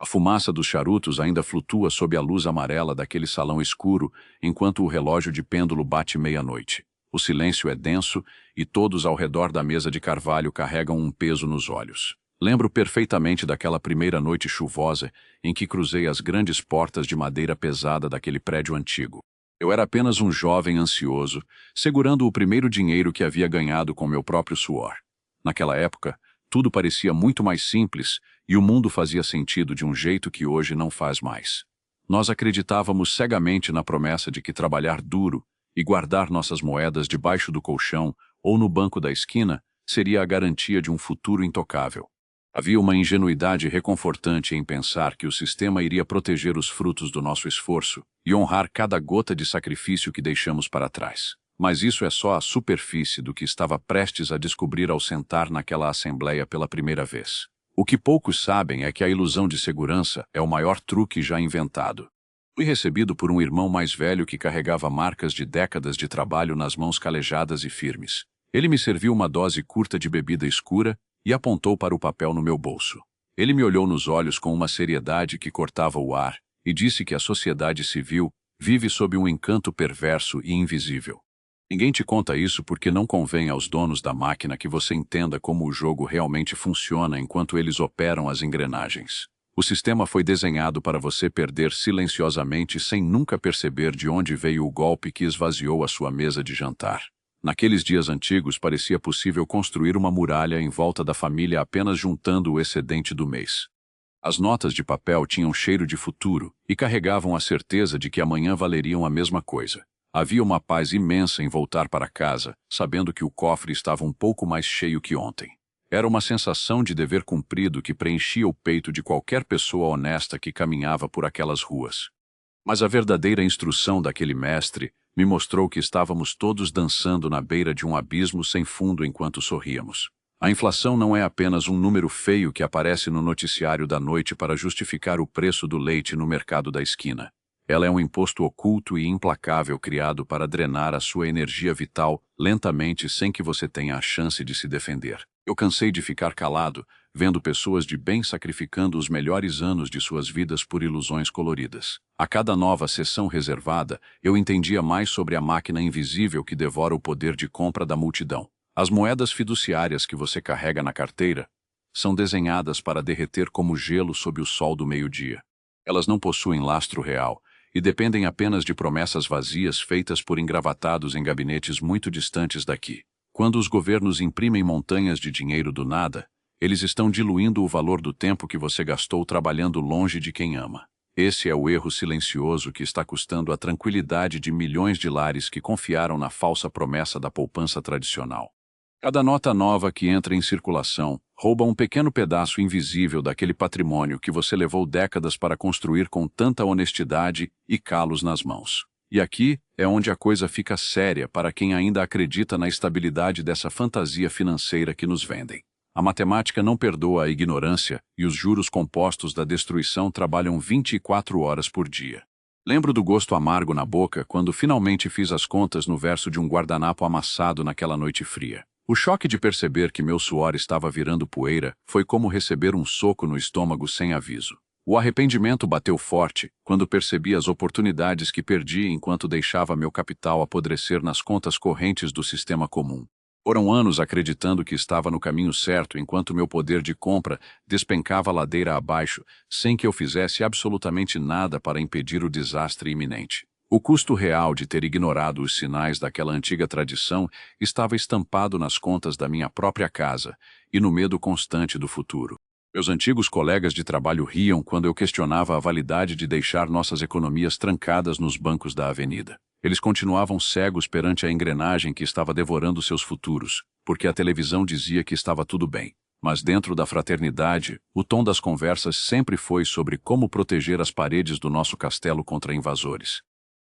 A fumaça dos charutos ainda flutua sob a luz amarela daquele salão escuro, enquanto o relógio de pêndulo bate meia-noite. O silêncio é denso e todos ao redor da mesa de carvalho carregam um peso nos olhos. Lembro perfeitamente daquela primeira noite chuvosa em que cruzei as grandes portas de madeira pesada daquele prédio antigo. Eu era apenas um jovem ansioso, segurando o primeiro dinheiro que havia ganhado com meu próprio suor. Naquela época, tudo parecia muito mais simples e o mundo fazia sentido de um jeito que hoje não faz mais. Nós acreditávamos cegamente na promessa de que trabalhar duro e guardar nossas moedas debaixo do colchão ou no banco da esquina seria a garantia de um futuro intocável. Havia uma ingenuidade reconfortante em pensar que o sistema iria proteger os frutos do nosso esforço e honrar cada gota de sacrifício que deixamos para trás. Mas isso é só a superfície do que estava prestes a descobrir ao sentar naquela assembleia pela primeira vez. O que poucos sabem é que a ilusão de segurança é o maior truque já inventado. Fui recebido por um irmão mais velho que carregava marcas de décadas de trabalho nas mãos calejadas e firmes. Ele me serviu uma dose curta de bebida escura e apontou para o papel no meu bolso. Ele me olhou nos olhos com uma seriedade que cortava o ar e disse que a sociedade civil vive sob um encanto perverso e invisível. Ninguém te conta isso porque não convém aos donos da máquina que você entenda como o jogo realmente funciona enquanto eles operam as engrenagens. O sistema foi desenhado para você perder silenciosamente sem nunca perceber de onde veio o golpe que esvaziou a sua mesa de jantar. Naqueles dias antigos parecia possível construir uma muralha em volta da família apenas juntando o excedente do mês. As notas de papel tinham cheiro de futuro e carregavam a certeza de que amanhã valeriam a mesma coisa. Havia uma paz imensa em voltar para casa, sabendo que o cofre estava um pouco mais cheio que ontem. Era uma sensação de dever cumprido que preenchia o peito de qualquer pessoa honesta que caminhava por aquelas ruas. Mas a verdadeira instrução daquele mestre me mostrou que estávamos todos dançando na beira de um abismo sem fundo enquanto sorríamos. A inflação não é apenas um número feio que aparece no noticiário da noite para justificar o preço do leite no mercado da esquina. Ela é um imposto oculto e implacável criado para drenar a sua energia vital lentamente sem que você tenha a chance de se defender. Eu cansei de ficar calado, vendo pessoas de bem sacrificando os melhores anos de suas vidas por ilusões coloridas. A cada nova sessão reservada, eu entendia mais sobre a máquina invisível que devora o poder de compra da multidão. As moedas fiduciárias que você carrega na carteira são desenhadas para derreter como gelo sob o sol do meio-dia. Elas não possuem lastro real e dependem apenas de promessas vazias feitas por engravatados em gabinetes muito distantes daqui. Quando os governos imprimem montanhas de dinheiro do nada, eles estão diluindo o valor do tempo que você gastou trabalhando longe de quem ama. Esse é o erro silencioso que está custando a tranquilidade de milhões de lares que confiaram na falsa promessa da poupança tradicional. Cada nota nova que entra em circulação rouba um pequeno pedaço invisível daquele patrimônio que você levou décadas para construir com tanta honestidade e calos nas mãos. E aqui é onde a coisa fica séria para quem ainda acredita na estabilidade dessa fantasia financeira que nos vendem. A matemática não perdoa a ignorância e os juros compostos da destruição trabalham 24 horas por dia. Lembro do gosto amargo na boca quando finalmente fiz as contas no verso de um guardanapo amassado naquela noite fria. O choque de perceber que meu suor estava virando poeira foi como receber um soco no estômago sem aviso. O arrependimento bateu forte quando percebi as oportunidades que perdi enquanto deixava meu capital apodrecer nas contas correntes do sistema comum. Foram anos acreditando que estava no caminho certo enquanto meu poder de compra despencava ladeira abaixo, sem que eu fizesse absolutamente nada para impedir o desastre iminente. O custo real de ter ignorado os sinais daquela antiga tradição estava estampado nas contas da minha própria casa e no medo constante do futuro. Meus antigos colegas de trabalho riam quando eu questionava a validade de deixar nossas economias trancadas nos bancos da avenida. Eles continuavam cegos perante a engrenagem que estava devorando seus futuros, porque a televisão dizia que estava tudo bem. Mas dentro da fraternidade, o tom das conversas sempre foi sobre como proteger as paredes do nosso castelo contra invasores.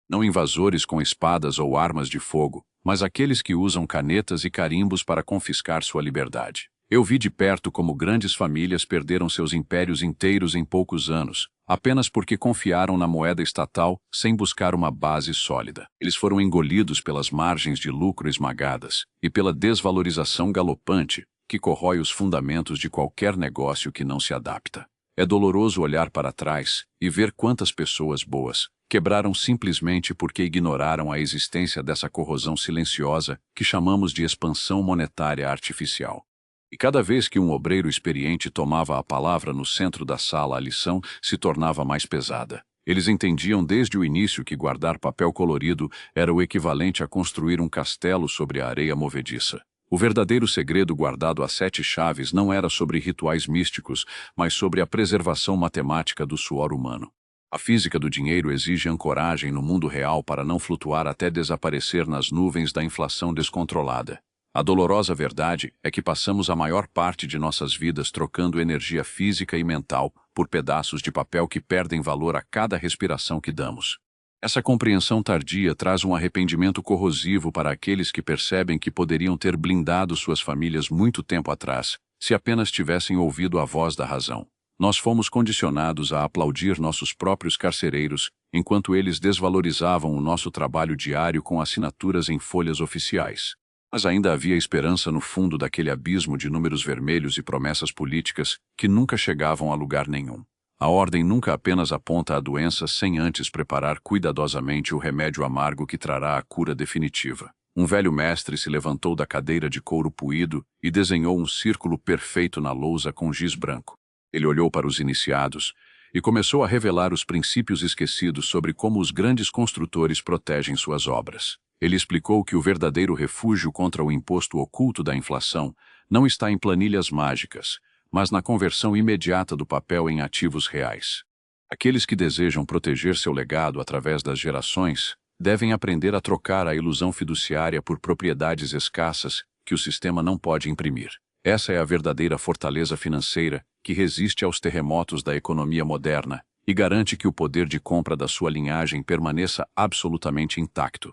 Não invasores com espadas ou armas de fogo, mas aqueles que usam canetas e carimbos para confiscar sua liberdade. Eu vi de perto como grandes famílias perderam seus impérios inteiros em poucos anos, apenas porque confiaram na moeda estatal sem buscar uma base sólida. Eles foram engolidos pelas margens de lucro esmagadas e pela desvalorização galopante que corrói os fundamentos de qualquer negócio que não se adapta. É doloroso olhar para trás e ver quantas pessoas boas quebraram simplesmente porque ignoraram a existência dessa corrosão silenciosa que chamamos de expansão monetária artificial. E cada vez que um obreiro experiente tomava a palavra no centro da sala, a lição se tornava mais pesada. Eles entendiam desde o início que guardar papel colorido era o equivalente a construir um castelo sobre a areia movediça. O verdadeiro segredo guardado a 7 chaves não era sobre rituais místicos, mas sobre a preservação matemática do suor humano. A física do dinheiro exige ancoragem no mundo real para não flutuar até desaparecer nas nuvens da inflação descontrolada. A dolorosa verdade é que passamos a maior parte de nossas vidas trocando energia física e mental por pedaços de papel que perdem valor a cada respiração que damos. Essa compreensão tardia traz um arrependimento corrosivo para aqueles que percebem que poderiam ter blindado suas famílias muito tempo atrás, se apenas tivessem ouvido a voz da razão. Nós fomos condicionados a aplaudir nossos próprios carcereiros, enquanto eles desvalorizavam o nosso trabalho diário com assinaturas em folhas oficiais. Mas ainda havia esperança no fundo daquele abismo de números vermelhos e promessas políticas que nunca chegavam a lugar nenhum. A ordem nunca apenas aponta a doença sem antes preparar cuidadosamente o remédio amargo que trará a cura definitiva. Um velho mestre se levantou da cadeira de couro puído e desenhou um círculo perfeito na lousa com giz branco. Ele olhou para os iniciados e começou a revelar os princípios esquecidos sobre como os grandes construtores protegem suas obras. Ele explicou que o verdadeiro refúgio contra o imposto oculto da inflação não está em planilhas mágicas, mas na conversão imediata do papel em ativos reais. Aqueles que desejam proteger seu legado através das gerações devem aprender a trocar a ilusão fiduciária por propriedades escassas que o sistema não pode imprimir. Essa é a verdadeira fortaleza financeira que resiste aos terremotos da economia moderna e garante que o poder de compra da sua linhagem permaneça absolutamente intacto.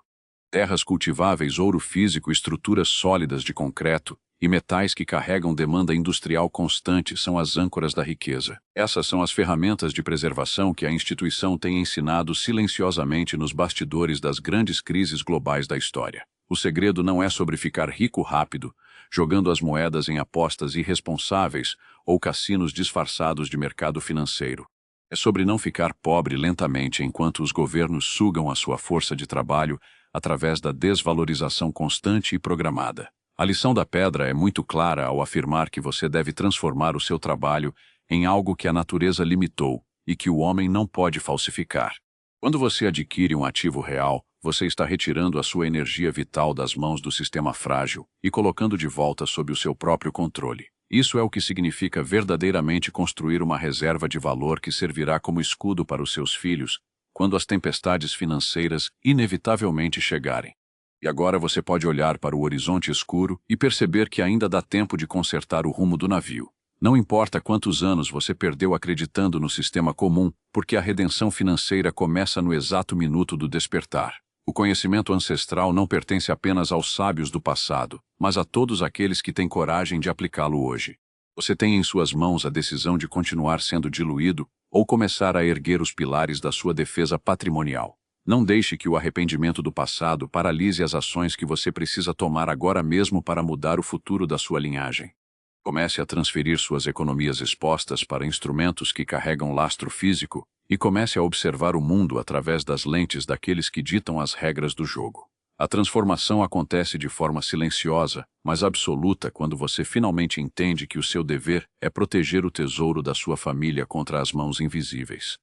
Terras cultiváveis, ouro físico, estruturas sólidas de concreto e metais que carregam demanda industrial constante são as âncoras da riqueza. Essas são as ferramentas de preservação que a instituição tem ensinado silenciosamente nos bastidores das grandes crises globais da história. O segredo não é sobre ficar rico rápido, jogando as moedas em apostas irresponsáveis ou cassinos disfarçados de mercado financeiro. É sobre não ficar pobre lentamente enquanto os governos sugam a sua força de trabalho através da desvalorização constante e programada. A lição da pedra é muito clara ao afirmar que você deve transformar o seu trabalho em algo que a natureza limitou e que o homem não pode falsificar. Quando você adquire um ativo real, você está retirando a sua energia vital das mãos do sistema frágil e colocando de volta sob o seu próprio controle. Isso é o que significa verdadeiramente construir uma reserva de valor que servirá como escudo para os seus filhos quando as tempestades financeiras inevitavelmente chegarem. E agora você pode olhar para o horizonte escuro e perceber que ainda dá tempo de consertar o rumo do navio. Não importa quantos anos você perdeu acreditando no sistema comum, porque a redenção financeira começa no exato minuto do despertar. O conhecimento ancestral não pertence apenas aos sábios do passado, mas a todos aqueles que têm coragem de aplicá-lo hoje. Você tem em suas mãos a decisão de continuar sendo diluído ou começar a erguer os pilares da sua defesa patrimonial. Não deixe que o arrependimento do passado paralise as ações que você precisa tomar agora mesmo para mudar o futuro da sua linhagem. Comece a transferir suas economias expostas para instrumentos que carregam lastro físico e comece a observar o mundo através das lentes daqueles que ditam as regras do jogo. A transformação acontece de forma silenciosa, mas absoluta quando você finalmente entende que o seu dever é proteger o tesouro da sua família contra as mãos invisíveis.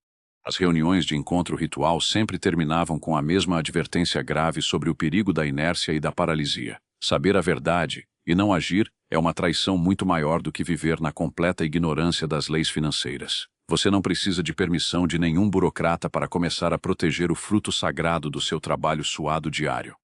As reuniões de encontro ritual sempre terminavam com a mesma advertência grave sobre o perigo da inércia e da paralisia. Saber a verdade e não agir é uma traição muito maior do que viver na completa ignorância das leis financeiras. Você não precisa de permissão de nenhum burocrata para começar a proteger o fruto sagrado do seu trabalho suado diário.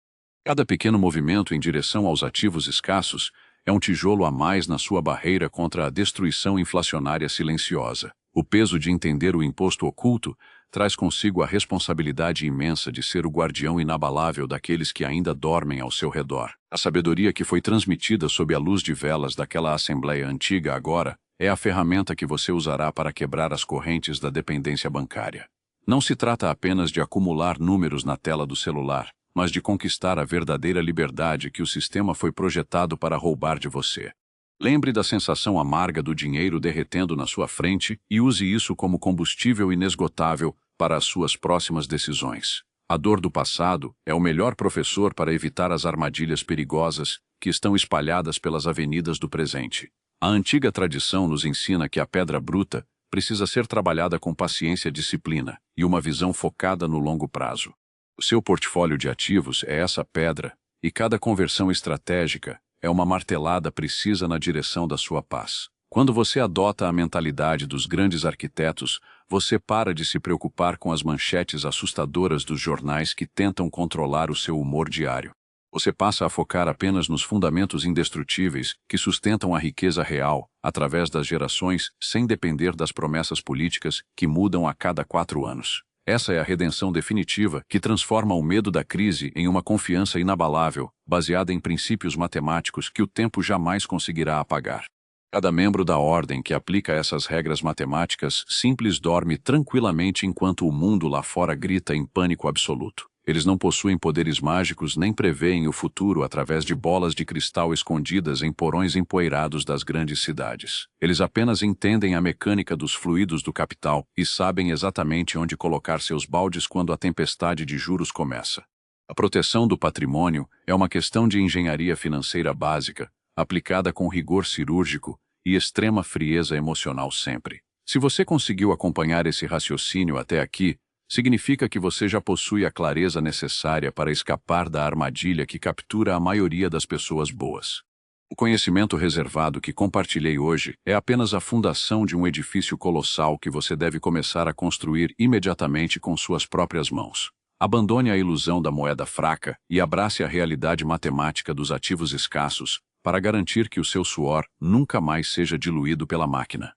Cada pequeno movimento em direção aos ativos escassos é um tijolo a mais na sua barreira contra a destruição inflacionária silenciosa. O peso de entender o imposto oculto traz consigo a responsabilidade imensa de ser o guardião inabalável daqueles que ainda dormem ao seu redor. A sabedoria que foi transmitida sob a luz de velas daquela assembleia antiga agora é a ferramenta que você usará para quebrar as correntes da dependência bancária. Não se trata apenas de acumular números na tela do celular, mas de conquistar a verdadeira liberdade que o sistema foi projetado para roubar de você. Lembre da sensação amarga do dinheiro derretendo na sua frente e use isso como combustível inesgotável para as suas próximas decisões. A dor do passado é o melhor professor para evitar as armadilhas perigosas que estão espalhadas pelas avenidas do presente. A antiga tradição nos ensina que a pedra bruta precisa ser trabalhada com paciência e disciplina e uma visão focada no longo prazo. O seu portfólio de ativos é essa pedra, e cada conversão estratégica é uma martelada precisa na direção da sua paz. Quando você adota a mentalidade dos grandes arquitetos, você para de se preocupar com as manchetes assustadoras dos jornais que tentam controlar o seu humor diário. Você passa a focar apenas nos fundamentos indestrutíveis que sustentam a riqueza real, através das gerações, sem depender das promessas políticas que mudam a cada 4 anos. Essa é a redenção definitiva que transforma o medo da crise em uma confiança inabalável, baseada em princípios matemáticos que o tempo jamais conseguirá apagar. Cada membro da ordem que aplica essas regras matemáticas simples dorme tranquilamente enquanto o mundo lá fora grita em pânico absoluto. Eles não possuem poderes mágicos nem preveem o futuro através de bolas de cristal escondidas em porões empoeirados das grandes cidades. Eles apenas entendem a mecânica dos fluidos do capital e sabem exatamente onde colocar seus baldes quando a tempestade de juros começa. A proteção do patrimônio é uma questão de engenharia financeira básica, aplicada com rigor cirúrgico e extrema frieza emocional sempre. Se você conseguiu acompanhar esse raciocínio até aqui, significa que você já possui a clareza necessária para escapar da armadilha que captura a maioria das pessoas boas. O conhecimento reservado que compartilhei hoje é apenas a fundação de um edifício colossal que você deve começar a construir imediatamente com suas próprias mãos. Abandone a ilusão da moeda fraca e abrace a realidade matemática dos ativos escassos para garantir que o seu suor nunca mais seja diluído pela máquina.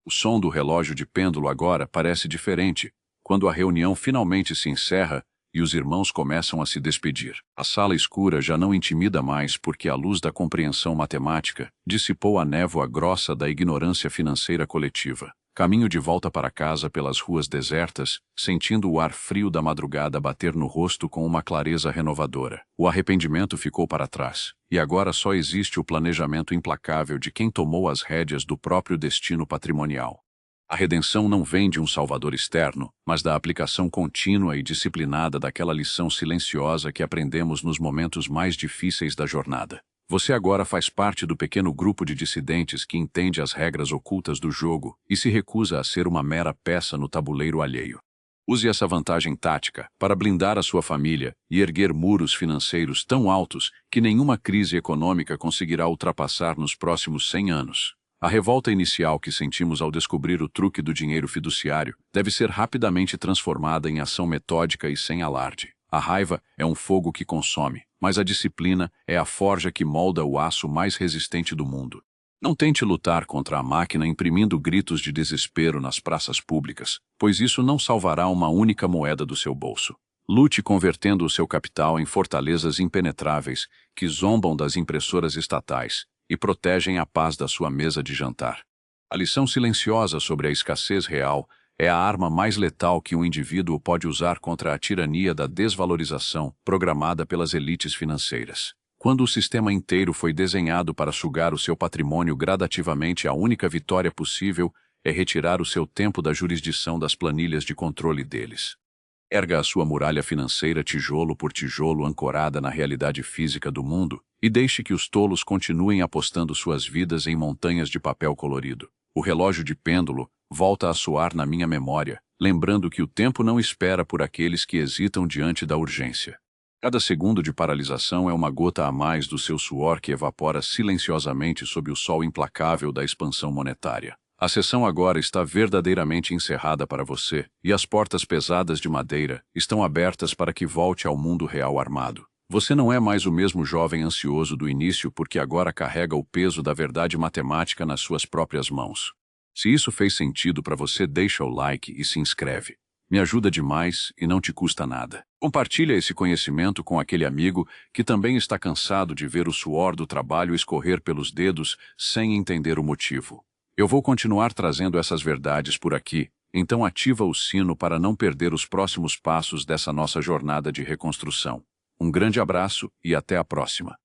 O som do relógio de pêndulo agora parece diferente, quando a reunião finalmente se encerra e os irmãos começam a se despedir. A sala escura já não intimida mais porque a luz da compreensão matemática dissipou a névoa grossa da ignorância financeira coletiva. Caminho de volta para casa pelas ruas desertas, sentindo o ar frio da madrugada bater no rosto com uma clareza renovadora. O arrependimento ficou para trás, e agora só existe o planejamento implacável de quem tomou as rédeas do próprio destino patrimonial. A redenção não vem de um salvador externo, mas da aplicação contínua e disciplinada daquela lição silenciosa que aprendemos nos momentos mais difíceis da jornada. Você agora faz parte do pequeno grupo de dissidentes que entende as regras ocultas do jogo e se recusa a ser uma mera peça no tabuleiro alheio. Use essa vantagem tática para blindar a sua família e erguer muros financeiros tão altos que nenhuma crise econômica conseguirá ultrapassar nos próximos 100 anos. A revolta inicial que sentimos ao descobrir o truque do dinheiro fiduciário deve ser rapidamente transformada em ação metódica e sem alarde. A raiva é um fogo que consome, mas a disciplina é a forja que molda o aço mais resistente do mundo. Não tente lutar contra a máquina imprimindo gritos de desespero nas praças públicas, pois isso não salvará uma única moeda do seu bolso. Lute convertendo o seu capital em fortalezas impenetráveis que zombam das impressoras estatais e protegem a paz da sua mesa de jantar. A lição silenciosa sobre a escassez real é a arma mais letal que um indivíduo pode usar contra a tirania da desvalorização programada pelas elites financeiras. Quando o sistema inteiro foi desenhado para sugar o seu patrimônio gradativamente, a única vitória possível é retirar o seu tempo da jurisdição das planilhas de controle deles. Erga a sua muralha financeira tijolo por tijolo ancorada na realidade física do mundo e deixe que os tolos continuem apostando suas vidas em montanhas de papel colorido. O relógio de pêndulo volta a soar na minha memória, lembrando que o tempo não espera por aqueles que hesitam diante da urgência. Cada segundo de paralisação é uma gota a mais do seu suor que evapora silenciosamente sob o sol implacável da expansão monetária. A sessão agora está verdadeiramente encerrada para você, e as portas pesadas de madeira estão abertas para que volte ao mundo real armado. Você não é mais o mesmo jovem ansioso do início porque agora carrega o peso da verdade matemática nas suas próprias mãos. Se isso fez sentido para você, deixa o like e se inscreve. Me ajuda demais e não te custa nada. Compartilha esse conhecimento com aquele amigo que também está cansado de ver o suor do trabalho escorrer pelos dedos sem entender o motivo. Eu vou continuar trazendo essas verdades por aqui, então ativa o sino para não perder os próximos passos dessa nossa jornada de reconstrução. Um grande abraço e até a próxima.